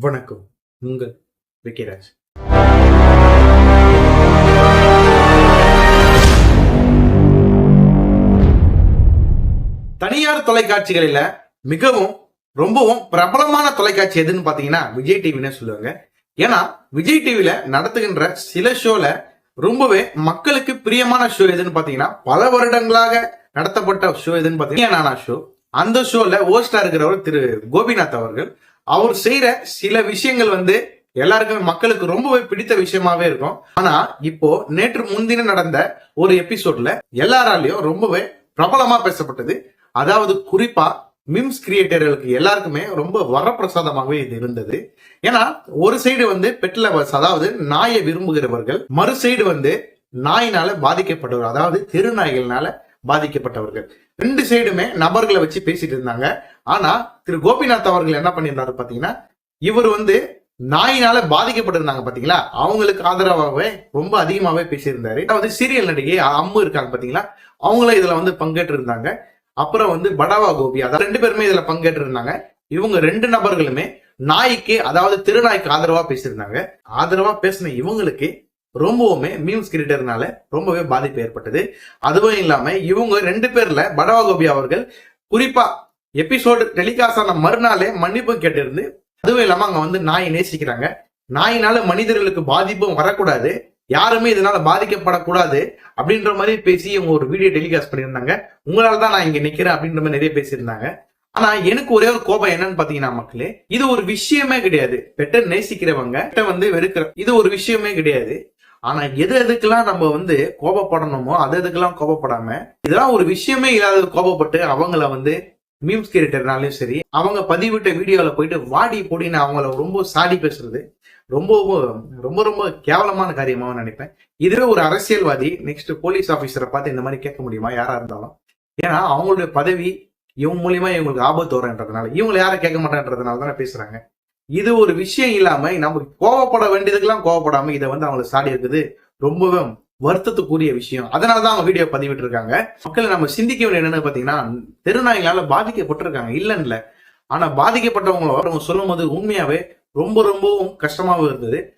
வணக்கம். உங்கள் விக்கிராஜ். தனியார் தொலைக்காட்சிகளில மிகவும் ரொம்பவும் பிரபலமான தொலைக்காட்சி எதுன்னு பாத்தீங்கன்னா விஜய் டிவின்னு சொல்லுவாங்க. ஏன்னா விஜய் டிவில நடத்துகின்ற சில ஷோல ரொம்பவே மக்களுக்கு பிரியமான ஷோ எதுன்னு பாத்தீங்கன்னா பல வருடங்களாக நடத்தப்பட்ட ஷோ எதுன்னு பாத்தீங்கன்னா ஷோ. அந்த ஷோல ஹோஸ்டா இருக்கிறவர் திரு கோபிநாத் அவர்கள். அவர் செய்யற சில விஷயங்கள் எல்லாருக்குமே மக்களுக்கு ரொம்பவே பிடித்த விஷயமாவே இருக்கும். ஆனா இப்போ நேற்று முன்தினம் நடந்த ஒரு எபிசோட்ல எல்லாராலையும் ரொம்பவே பிரபலமா பேசப்பட்டது. அதாவது குறிப்பா மிம்ஸ் கிரியேட்டர்களுக்கு எல்லாருக்குமே ரொம்ப வரப்பிரசாதமாகவே இது இருந்தது. ஏன்னா ஒரு சைடு பெட் லவர்ஸ், அதாவது நாயை விரும்புகிறவர்கள், மறு சைடு நாயினால பாதிக்கப்பட்டவர்கள், அதாவது தெரு நாய்கள்னால பாதிக்கப்பட்டவர்கள். ரெண்டு சைடுமே நபர்களை வச்சு பேசிட்டு இருந்தாங்க. ஆனா திரு கோபிநாத் அவர்கள் என்ன பண்ணியிருந்தாரு பாத்தீங்கன்னா, இவர் நாயினால பாதிக்கப்பட்டிருந்தாங்க பாத்தீங்களா, அவங்களுக்கு ஆதரவாகவே ரொம்ப அதிகமாவே பேசியிருந்தாரு. அதாவது சீரியல் நடிகை அம்மு இருக்காங்க பாத்தீங்களா, அவங்களும் இதுல பங்கேற்று இருந்தாங்க. அப்புறம் படாவா கோபி, அதாவது ரெண்டு பேருமே இதுல பங்கேற்று இருந்தாங்க. இவங்க ரெண்டு நபர்களுமே நாய்க்கு, அதாவது திருநாய்க்கு ஆதரவா பேசியிருந்தாங்க. ஆதரவா பேசின இவங்களுக்கு ரொம்பவுமே மீம்ஸ் கிரியேட்டர்னால ரொம்பவே பாதிப்பு ஏற்பட்டது. அதுவும் இல்லாம இவங்க ரெண்டு பேர்ல படாவா கோபி அவர்கள் குறிப்பா எபிசோடு டெலிகாஸ்ட் ஆன மறுநாளே மன்னிப்பு கேட்டிருந்து, அதுவும் இல்லாம அங்க நாயை நேசிக்கிறாங்க, நாயினால மனிதர்களுக்கு பாதிப்பும் வரக்கூடாது, யாருமே இதனால பாதிக்கப்படக்கூடாது அப்படின்ற மாதிரி பேசி இவங்க ஒரு வீடியோ டெலிகாஸ்ட் பண்ணியிருந்தாங்க. உங்களாலதான் நான் இங்க நிக்கிறேன் அப்படின்ற மாதிரி நிறைய பேசியிருந்தாங்க. ஆனா எனக்கு ஒரே ஒரு கோபம் என்னன்னு பாத்தீங்கன்னா, மக்களே, இது ஒரு விஷயமே கிடையாது. பெட்டை நேசிக்கிறவங்க வெறுக்கிற இது ஒரு விஷயமே கிடையாது. ஆனா எதுக்கெல்லாம் நம்ம கோபப்படணுமோ எதுக்கெல்லாம் கோபப்படாம, இதெல்லாம் ஒரு விஷயமே இல்லாத கோபப்பட்டு அவங்கள மீம்ஸ் கிரியேட்டர்னாலும் சரி, அவங்க பதிவிட்ட வீடியோல போயிட்டு வாடி போடின்னு அவங்கள ரொம்ப சாடி பேசுறது ரொம்ப ரொம்ப ரொம்ப கேவலமான காரியமாக நினைப்பேன். இதுவே ஒரு அரசியல்வாதி நெக்ஸ்ட் போலீஸ் ஆபீசரை பார்த்து இந்த மாதிரி கேட்க முடியுமா? யாரா இருந்தாலும். ஏன்னா அவங்களுடைய பதவி இவங்க மூலியமா இவங்களுக்கு ஆபத்து வரன்றதுனால, இவங்களை யாரும் கேட்க மாட்டேன்றதுனால தானே பேசுறாங்க. இது ஒரு விஷயம் இல்லாம நம்ம கோவப்பட வேண்டியதுக்கெல்லாம் கோவப்படாம இதை அவங்களை சாடி இருக்குது ரொம்பவே வருத்தத்துக்குரிய விஷயம். அதனாலதான் அவங்க வீடியோ பதிவிட்டு இருக்காங்க. மக்களை நம்ம சிந்திக்க வேண்டிய என்னன்னு பாத்தீங்கன்னா, தெருநாய்களால பாதிக்கப்பட்டிருக்காங்க இல்லன்னு இல்ல. ஆனா பாதிக்கப்பட்டவங்க சொல்லும் போது உண்மையாவே ரொம்ப ரொம்பவும் கஷ்டமாவும் இருந்தது.